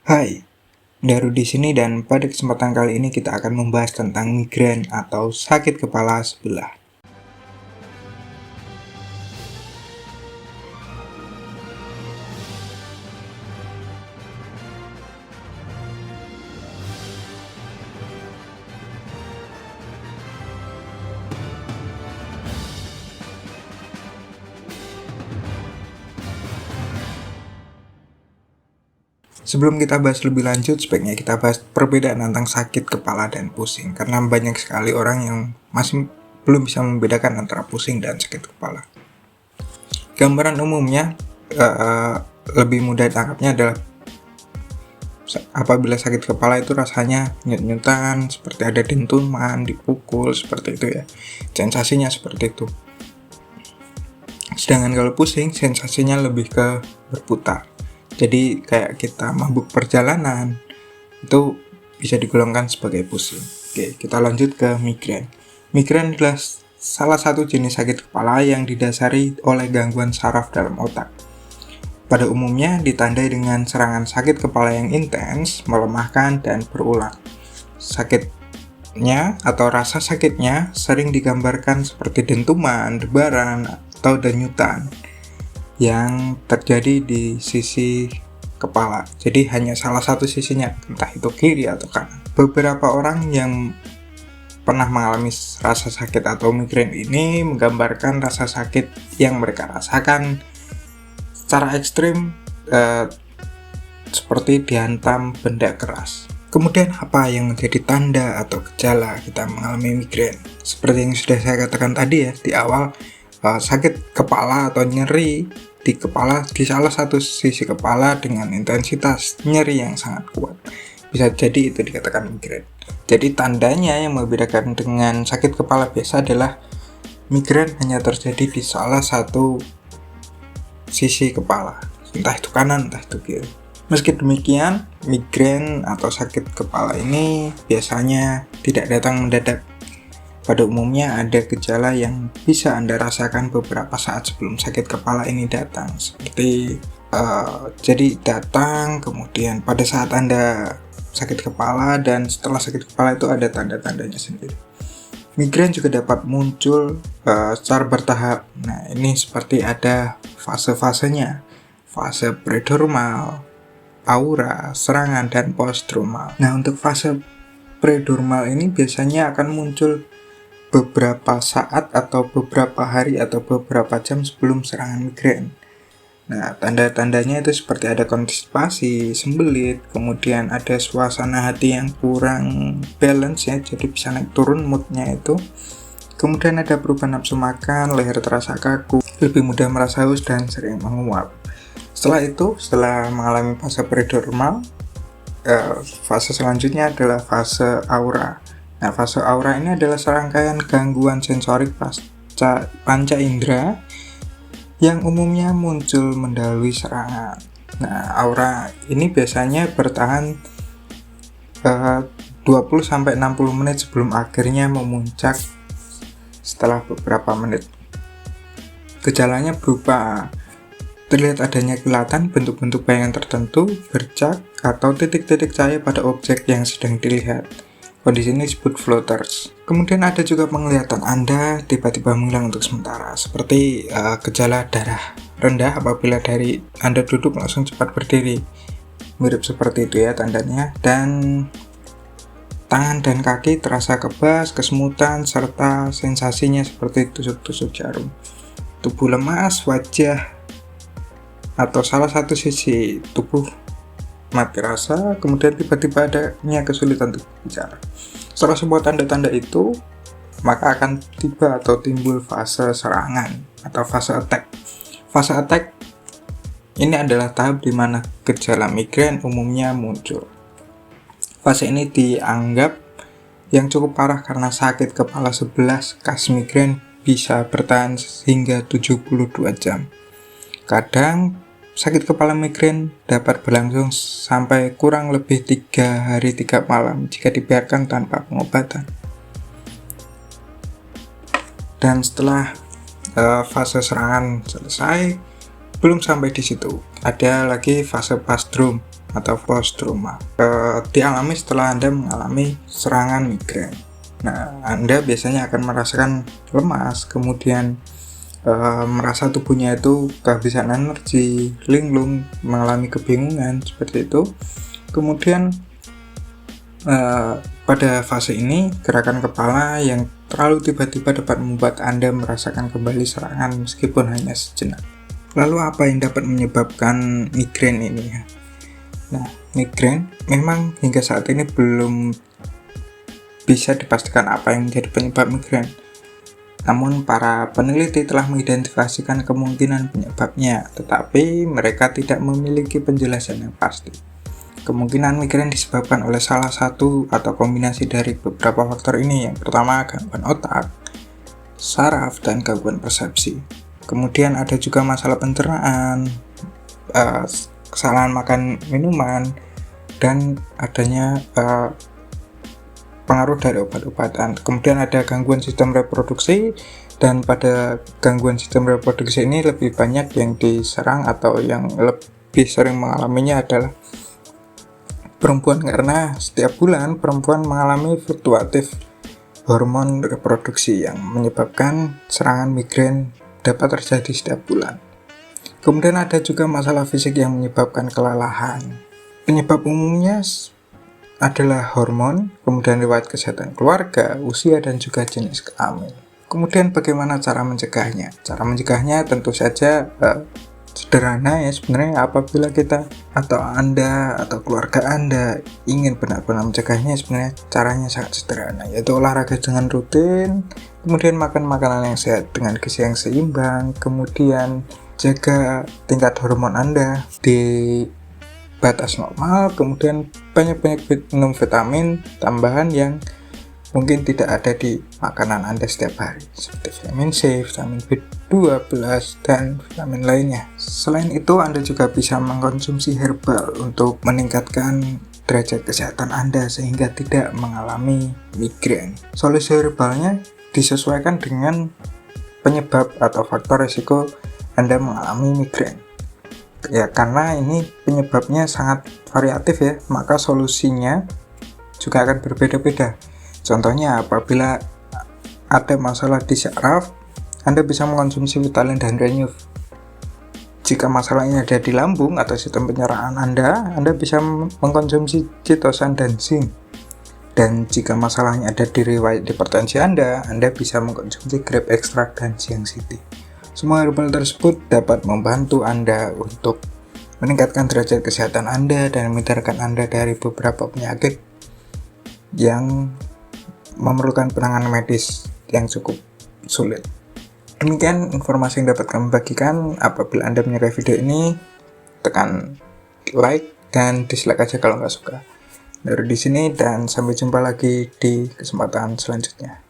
Hai, Daru di sini dan pada kesempatan kali ini kita akan membahas tentang migrain atau sakit kepala sebelah. Sebelum kita bahas lebih lanjut, sebaiknya kita bahas perbedaan tentang sakit kepala dan pusing, karena banyak sekali orang yang masih belum bisa membedakan antara pusing dan sakit kepala. Gambaran umumnya lebih mudah ditangkapnya adalah apabila sakit kepala itu rasanya nyut-nyutan, seperti ada dentuman, dipukul, seperti itu ya. Sensasinya seperti itu. Sedangkan kalau pusing, sensasinya lebih ke berputar. Jadi kayak kita mabuk perjalanan, itu bisa digolongkan sebagai pusing. Oke, kita lanjut ke migrain. Migrain adalah salah satu jenis sakit kepala yang didasari oleh gangguan saraf dalam otak. Pada umumnya ditandai dengan serangan sakit kepala yang intens, melemahkan, dan berulang. Sakitnya atau rasa sakitnya sering digambarkan seperti dentuman, debaran, atau denyutan yang terjadi di sisi kepala. Jadi hanya salah satu sisinya, entah itu kiri atau kanan. Beberapa orang yang pernah mengalami rasa sakit atau migrain ini menggambarkan rasa sakit yang mereka rasakan secara ekstrim, seperti dihantam benda keras. Kemudian apa yang menjadi tanda atau gejala kita mengalami migrain? Seperti yang sudah saya katakan tadi ya di awal, sakit kepala atau nyeri di kepala di salah satu sisi kepala dengan intensitas nyeri yang sangat kuat. Bisa jadi itu dikatakan migrain. Jadi tandanya yang membedakan dengan sakit kepala biasa adalah migrain hanya terjadi di salah satu sisi kepala, entah itu kanan, entah itu kiri. Meski demikian, migrain atau sakit kepala ini biasanya tidak datang mendadak. Pada umumnya ada gejala yang bisa Anda rasakan beberapa saat sebelum sakit kepala ini datang. Seperti jadi datang, kemudian pada saat Anda sakit kepala, dan setelah sakit kepala itu ada tanda-tandanya sendiri. Migrain juga dapat muncul secara bertahap. Nah, ini seperti ada fase-fasenya. Fase predormal, aura, serangan, dan postdromal. Nah, untuk fase predormal ini biasanya akan muncul beberapa saat atau beberapa hari atau beberapa jam sebelum serangan migrain. Nah, tanda-tandanya itu seperti ada konstipasi, sembelit, kemudian ada suasana hati yang kurang balance ya, jadi bisa naik turun moodnya itu. Kemudian ada perubahan nafsu makan, leher terasa kaku, lebih mudah merasa haus, dan sering menguap. Setelah mengalami fase predormal, fase selanjutnya adalah fase aura. Nah, fase aura ini adalah serangkaian gangguan sensorik panca indera yang umumnya muncul mendahului serangan. Nah, aura ini biasanya bertahan 20-60 menit sebelum akhirnya memuncak setelah beberapa menit. Gejalanya berupa terlihat adanya kilatan, bentuk-bentuk bayangan tertentu, bercak, atau titik-titik cahaya pada objek yang sedang dilihat. Kondisi ini disebut floaters. Kemudian ada juga penglihatan Anda tiba-tiba menghilang untuk sementara, seperti gejala darah rendah apabila dari Anda duduk langsung cepat berdiri. Mirip seperti itu ya tandanya. Dan tangan dan kaki terasa kebas, kesemutan, serta sensasinya seperti tusuk-tusuk jarum. Tubuh lemas, wajah atau salah satu sisi tubuh mati rasa, kemudian tiba-tiba adanya kesulitan untuk bicara. Setelah semua tanda-tanda itu, maka akan tiba atau timbul fase serangan atau fase attack. Fase attack ini adalah tahap di mana gejala migrain umumnya muncul. Fase ini dianggap yang cukup parah karena sakit kepala sebelah khas migrain bisa bertahan hingga 72 jam. Kadang sakit kepala migrain dapat berlangsung sampai kurang lebih 3 hari 3 malam jika dibiarkan tanpa pengobatan. Dan setelah fase serangan selesai, belum sampai di situ. Ada lagi fase postdrom. atau post-trauma dialami setelah Anda mengalami serangan migrain. Nah, Anda biasanya akan merasakan lemas, kemudian merasa tubuhnya itu kehabisan energi, linglung, mengalami kebingungan seperti itu. Kemudian pada fase ini gerakan kepala yang terlalu tiba-tiba dapat membuat Anda merasakan kembali serangan meskipun hanya sejenak. Lalu apa yang dapat menyebabkan migrain ini ya? Nah, migrain memang hingga saat ini belum bisa dipastikan apa yang menjadi penyebab migrain. Namun para peneliti telah mengidentifikasikan kemungkinan penyebabnya, tetapi mereka tidak memiliki penjelasan yang pasti. Kemungkinan migrain disebabkan oleh salah satu atau kombinasi dari beberapa faktor ini. Yang pertama, gangguan otak, saraf, dan gangguan persepsi. Kemudian ada juga masalah pencernaan, kesalahan makan minuman, dan adanya pengaruh dari obat-obatan. Kemudian ada gangguan sistem reproduksi, dan pada gangguan sistem reproduksi ini lebih banyak yang diserang atau yang lebih sering mengalaminya adalah perempuan, karena setiap bulan perempuan mengalami fluktuatif hormon reproduksi yang menyebabkan serangan migrain dapat terjadi setiap bulan. Kemudian ada juga masalah fisik yang menyebabkan kelelahan. Penyebab umumnya adalah hormon, kemudian riwayat kesehatan keluarga, usia, dan juga jenis kelamin. Kemudian bagaimana cara mencegahnya? Cara mencegahnya tentu saja sederhana ya sebenarnya. Apabila kita atau Anda atau keluarga Anda ingin benar-benar mencegahnya, sebenarnya caranya sangat sederhana, yaitu olahraga dengan rutin, kemudian makan makanan yang sehat dengan gizi yang seimbang, kemudian jaga tingkat hormon Anda di batas normal, kemudian banyak-banyak minum vitamin tambahan yang mungkin tidak ada di makanan Anda setiap hari, seperti vitamin C, vitamin B12, dan vitamin lainnya. Selain itu, Anda juga bisa mengkonsumsi herbal untuk meningkatkan derajat kesehatan Anda sehingga tidak mengalami migrain. Solusi herbalnya disesuaikan dengan penyebab atau faktor risiko Anda mengalami migrain. Ya, karena ini penyebabnya sangat variatif ya, maka solusinya juga akan berbeda-beda. Contohnya, apabila ada masalah di syaraf, Anda bisa mengkonsumsi Vitamin dan Renew. Jika masalahnya ada di lambung atau sistem pencernaan Anda bisa mengkonsumsi Chitosan dan Zinc. Dan jika masalahnya ada di riwayat hipertensi Anda bisa mengkonsumsi Grape Extract dan Siang City. Semua herbal tersebut dapat membantu Anda untuk meningkatkan derajat kesehatan Anda dan menghindarkan Anda dari beberapa penyakit yang memerlukan penanganan medis yang cukup sulit. Demikian informasi yang dapat kami bagikan. Apabila Anda menyukai video ini, tekan like dan dislike aja kalau nggak suka. Dari di sini dan sampai jumpa lagi di kesempatan selanjutnya.